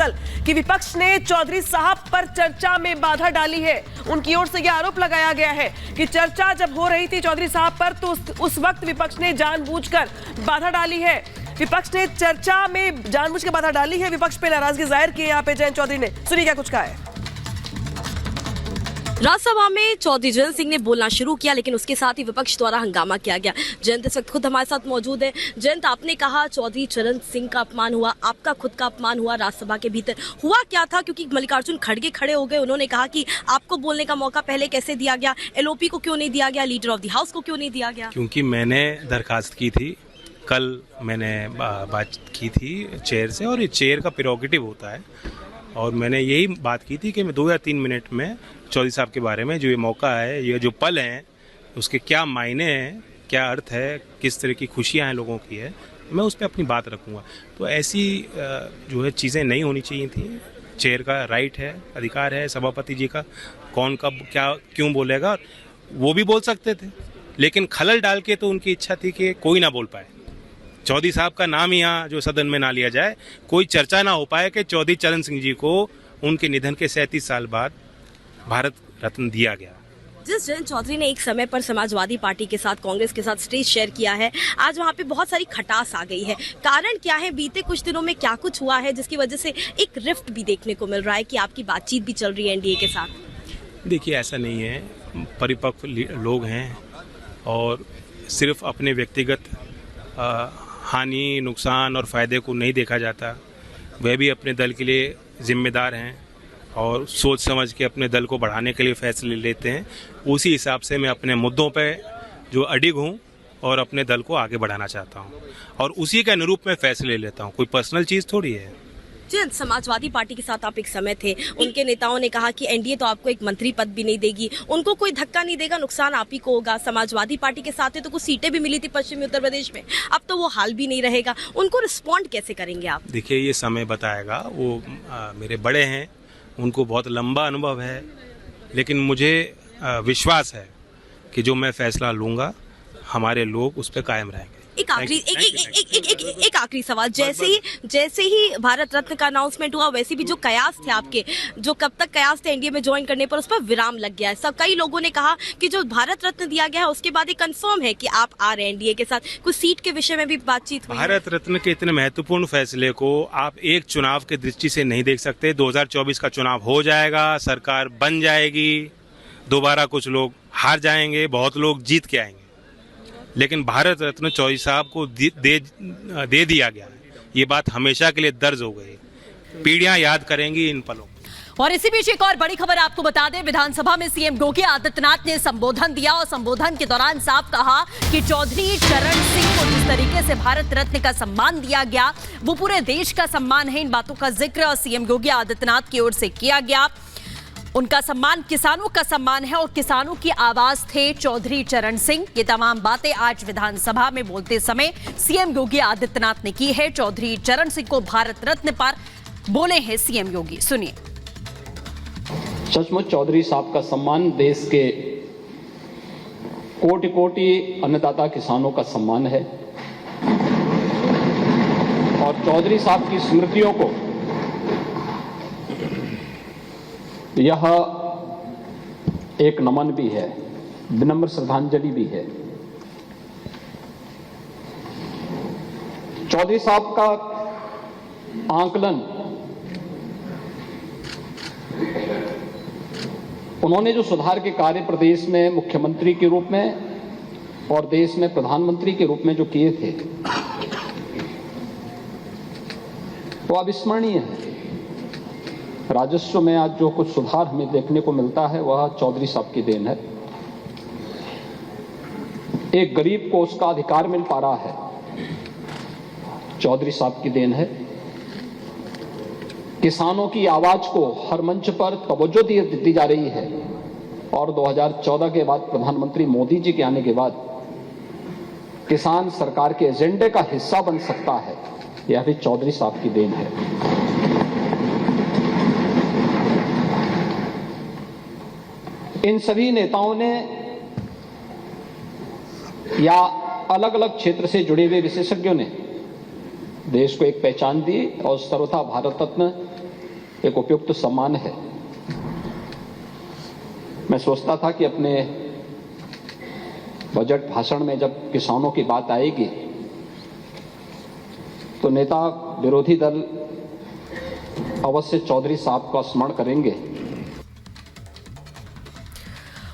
दरअसल कि विपक्ष ने चौधरी साहब पर चर्चा में बाधा डाली है। उनकी ओर से यह आरोप लगाया गया है कि चर्चा जब हो रही थी चौधरी साहब पर तो उस वक्त विपक्ष ने जानबूझकर बाधा डाली है। विपक्ष ने चर्चा में जानबूझकर बाधा डाली है। विपक्ष पे नाराजगी जाहिर की यहाँ पे जयंत चौधरी ने। सुनिए क्या कुछ कहा है। राज्यसभा में चौधरी चरण सिंह ने बोलना शुरू किया, लेकिन उसके साथ ही विपक्ष द्वारा हंगामा किया गया। जयंत इस वक्त खुद हमारे साथ मौजूद है। जयंत, आपने कहा चौधरी चरण सिंह का अपमान हुआ, आपका खुद का अपमान हुआ राज्यसभा के भीतर। हुआ क्या था? क्योंकि मल्लिकार्जुन खड़गे खड़े हो गए, उन्होंने कहा कि आपको बोलने का मौका पहले कैसे दिया गया, एलओपी को क्यों नहीं दिया गया, लीडर ऑफ द हाउस को क्यों नहीं दिया गया? क्योंकि मैंने दरखास्त की थी, कल मैंने बात की थी चेयर से, और ये चेयर का प्रेरोगेटिव होता है, और मैंने यही बात की थी कि मैं 2 या 3 मिनट में चौधरी साहब के बारे में जो ये मौका है, ये जो पल हैं, उसके क्या मायने हैं, क्या अर्थ है, किस तरह की खुशियां हैं लोगों की है, मैं उस पर अपनी बात रखूंगा। तो ऐसी जो है चीज़ें नहीं होनी चाहिए थी। चेयर का राइट है, अधिकार है सभापति जी का, कौन कब क्या क्यों बोलेगा, वो भी बोल सकते थे, लेकिन खलल डाल के तो उनकी इच्छा थी कि कोई ना बोल पाए, चौधरी साहब का नाम यहाँ जो सदन में ना लिया जाए, कोई चर्चा ना हो पाए कि चौधरी चरण सिंह जी को उनके निधन के 37 साल बाद भारत रत्न दिया गया। जिस जयंत चौधरी ने एक समय पर समाजवादी पार्टी के साथ, कांग्रेस के साथ स्टेज शेयर किया है, आज वहाँ पे बहुत सारी खटास आ गई है। कारण क्या है? बीते कुछ दिनों में क्या कुछ हुआ है जिसकी वजह से एक रिफ्ट भी देखने को मिल रहा है कि आपकी बातचीत भी चल रही है एनडीए के साथ? देखिए, ऐसा नहीं है, परिपक्व लोग हैं और सिर्फ अपने व्यक्तिगत हानि, नुकसान और फायदे को नहीं देखा जाता। वह भी अपने दल के लिए जिम्मेदार हैं और सोच समझ के अपने दल को बढ़ाने के लिए फैसले लेते हैं। उसी हिसाब से मैं अपने मुद्दों पे जो अडिग हूँ और अपने दल को आगे बढ़ाना चाहता हूँ, और उसी के अनुरूप मैं फैसले लेता हूँ। कोई पर्सनल चीज़ थोड़ी है। जयंत, समाजवादी पार्टी के साथ आप एक समय थे, उनके नेताओं ने कहा कि एनडीए तो आपको एक मंत्री पद भी नहीं देगी, उनको कोई धक्का नहीं देगा, नुकसान आप ही को होगा। समाजवादी पार्टी के साथ है तो कुछ सीटें भी मिली थी पश्चिमी उत्तर प्रदेश में, अब तो वो हाल भी नहीं रहेगा। उनको रिस्पॉन्ड कैसे करेंगे आप? देखिए, ये समय बताएगा। वो मेरे बड़े हैं, उनको बहुत लंबा अनुभव है, लेकिन मुझे विश्वास है कि जो मैं फैसला लूँगा हमारे लोग उस पर कायम रहेंगे। एक आखिरी सवाल, जैसे ही भारत रत्न का अनाउंसमेंट हुआ, वैसे भी जो कयास थे आपके, जो कब तक कयास थे एनडीए में ज्वाइन करने पर, उस पर विराम लग गया है। सब कई लोगों ने कहा कि जो भारत रत्न दिया गया है उसके बाद ये कंफर्म है कि आप आ रहे हैं एनडीए के साथ। कुछ सीट के विषय में भी बातचीत हुई? भारत रत्न के इतने महत्वपूर्ण फैसले को आप एक चुनाव की दृष्टि से नहीं देख सकते। 2024 का चुनाव हो जाएगा, सरकार बन जाएगी, दोबारा कुछ लोग हार जाएंगे, बहुत लोग जीत के आएंगे, लेकिन भारत रत्न चौधरी साहब को दे दिया गया है। ये बात हमेशा के लिए दर्ज हो गई, पीढ़ियां याद करेंगी इन पलों। और इसी बीच एक और बड़ी खबर आपको बता दें, विधानसभा में सीएम योगी आदित्यनाथ ने संबोधन दिया और संबोधन के दौरान साफ कहा कि चौधरी चरण सिंह को जिस तरीके से भारत रत्न का सम्मान दिया गया वो पूरे देश का सम्मान है। इन बातों का जिक्र सीएम योगी आदित्यनाथ की ओर से किया गया। उनका सम्मान किसानों का सम्मान है और किसानों की आवाज थे चौधरी चरण सिंह। ये तमाम बातें आज विधानसभा में बोलते समय सीएम योगी आदित्यनाथ ने की है। चौधरी चरण सिंह को भारत रत्न पर बोले हैं सीएम योगी, सुनिए। सचमुच चौधरी साहब का सम्मान देश के कोटि कोटि अन्नदाता किसानों का सम्मान है, और चौधरी साहब की स्मृतियों को यह एक नमन भी है, विनम्र श्रद्धांजलि भी है। चौधरी साहब का आंकलन, उन्होंने जो सुधार के कार्य प्रदेश में मुख्यमंत्री के रूप में और देश में प्रधानमंत्री के रूप में जो किए थे, वो अविस्मरणीय है। राजस्व में आज जो कुछ सुधार हमें देखने को मिलता है वह चौधरी साहब की देन है। एक गरीब को उसका अधिकार मिल पा रहा है, चौधरी साहब की देन है। किसानों की आवाज को हर मंच पर तवज्जो दी जा रही है, और 2014 के बाद प्रधानमंत्री मोदी जी के आने के बाद किसान सरकार के एजेंडे का हिस्सा बन सकता है, यह भी चौधरी साहब की देन है। इन सभी नेताओं ने या अलग अलग क्षेत्र से जुड़े हुए विशेषज्ञों ने देश को एक पहचान दी और सर्वथा भारत रत्न एक उपयुक्त सम्मान है। मैं सोचता था कि अपने बजट भाषण में जब किसानों की बात आएगी तो नेता विरोधी दल अवश्य चौधरी साहब का स्मरण करेंगे।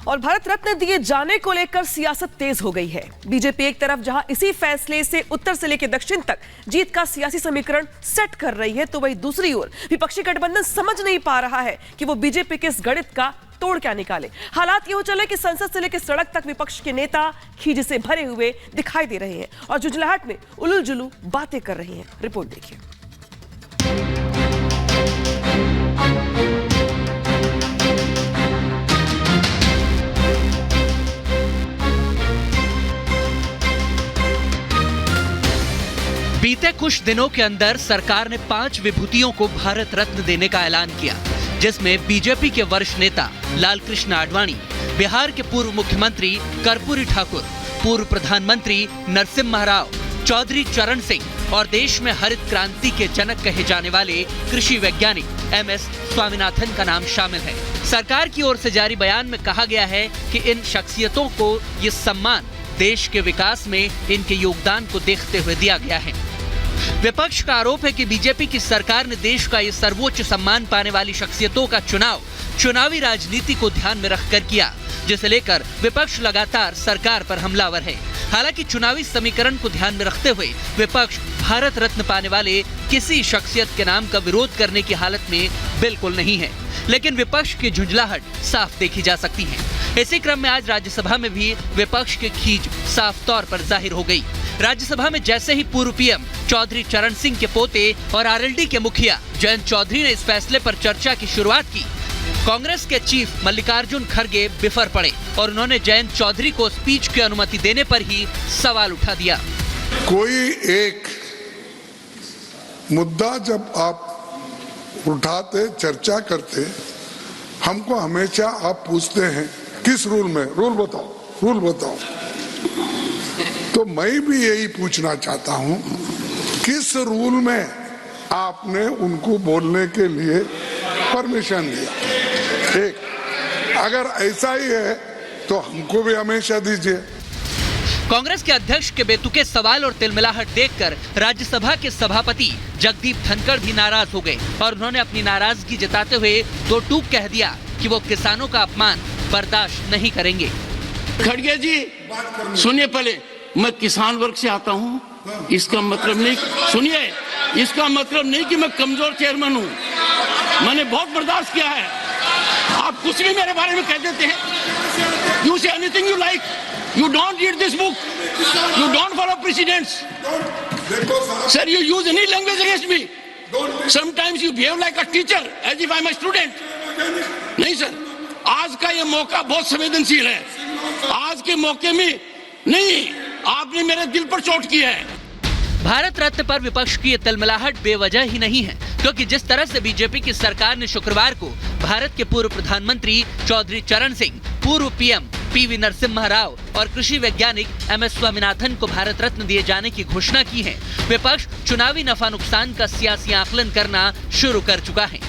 और भारत रत्न दिए जाने को लेकर सियासत तेज हो गई है। बीजेपी एक तरफ जहां इसी फैसले से उत्तर से लेकर दक्षिण तक जीत का सियासी समीकरण सेट कर रही है, तो वहीं दूसरी ओर विपक्षी गठबंधन समझ नहीं पा रहा है कि वो बीजेपी के इस गणित का तोड़ क्या निकाले। हालात ये हो चले कि संसद से लेकर सड़क तक विपक्ष के नेता खीज से भरे हुए दिखाई दे रहे हैं और जुजलाहट में उलूल जुलू बातें कर रही हैं। रिपोर्ट देखिए। बीते कुछ दिनों के अंदर सरकार ने 5 विभूतियों को भारत रत्न देने का ऐलान किया, जिसमें बीजेपी के वरिष्ठ नेता लालकृष्ण आडवाणी, बिहार के पूर्व मुख्यमंत्री कर्पूरी ठाकुर, पूर्व प्रधानमंत्री नरसिम्हा राव, चौधरी चरण सिंह और देश में हरित क्रांति के जनक कहे जाने वाले कृषि वैज्ञानिक MS स्वामीनाथन का नाम शामिल है। सरकार की ओर से जारी बयान में कहा गया है कि इन शख्सियतों को ये सम्मान देश के विकास में इनके योगदान को देखते हुए दिया गया है। विपक्ष का आरोप है कि बीजेपी की सरकार ने देश का ये सर्वोच्च सम्मान पाने वाली शख्सियतों का चुनाव चुनावी राजनीति को ध्यान में रखकर किया, जिसे लेकर विपक्ष लगातार सरकार पर हमलावर है। हालांकि चुनावी समीकरण को ध्यान में रखते हुए विपक्ष भारत रत्न पाने वाले किसी शख्सियत के नाम का विरोध करने की हालत में बिल्कुल नहीं है, लेकिन विपक्ष की झुंझलाहट साफ देखी जा सकती है। इसी क्रम में आज राज्यसभा में भी विपक्ष की खींच साफ तौर पर जाहिर हो गई। राज्यसभा में जैसे ही पूर्व PM चौधरी चरण सिंह के पोते और RLD के मुखिया जयंत चौधरी ने इस फैसले पर चर्चा की शुरुआत की, कांग्रेस के चीफ मल्लिकार्जुन खड़गे बिफर पड़े और उन्होंने जयंत चौधरी को स्पीच की अनुमति देने पर ही सवाल उठा दिया। कोई एक मुद्दा जब आप उठाते, चर्चा करते, हमको हमेशा आप पूछते हैं किस रूल में, रूल बताओ। तो मैं भी यही पूछना चाहता हूं, किस रूल में आपने उनको बोलने के लिए परमिशन दिया? एक, अगर ऐसा ही है तो हमको भी हमेशा दीजिए। कांग्रेस के अध्यक्ष के बेतुके सवाल और तिलमिलाहट देखकर राज्यसभा के सभापति जगदीप धनखड़ भी नाराज हो गए और उन्होंने अपनी नाराजगी जताते हुए दो टूक कह दिया कि वो किसानों का अपमान बर्दाश्त नहीं करेंगे। खड़गे जी सुनिए, पहले मैं किसान वर्ग से आता हूं, इसका मतलब नहीं, सुनिए, इसका मतलब नहीं कि मैं कमजोर चेयरमैन हूं। मैंने बहुत बर्दाश्त किया है। आप कुछ भी मेरे बारे में कह देते हैं। You say anything you like, you don't read this book, you don't follow precedents, sir, you use any language against me, sometimes you behave like a teacher as if I am a student. नहीं sir, आज का ये मौका बहुत संवेदनशील है। आज के मौके में नहीं, आपने मेरे दिल पर चोट की है। भारत रत्न पर विपक्ष की ये तिलमिलाहट बेवजह ही नहीं है, क्योंकि जिस तरह से बीजेपी की सरकार ने शुक्रवार को भारत के पूर्व प्रधानमंत्री चौधरी चरण सिंह, पूर्व PM PV नरसिम्हा राव और कृषि वैज्ञानिक MS स्वामीनाथन को भारत रत्न दिए जाने की घोषणा की है, विपक्ष चुनावी नफा नुकसान का सियासी आकलन करना शुरू कर चुका है।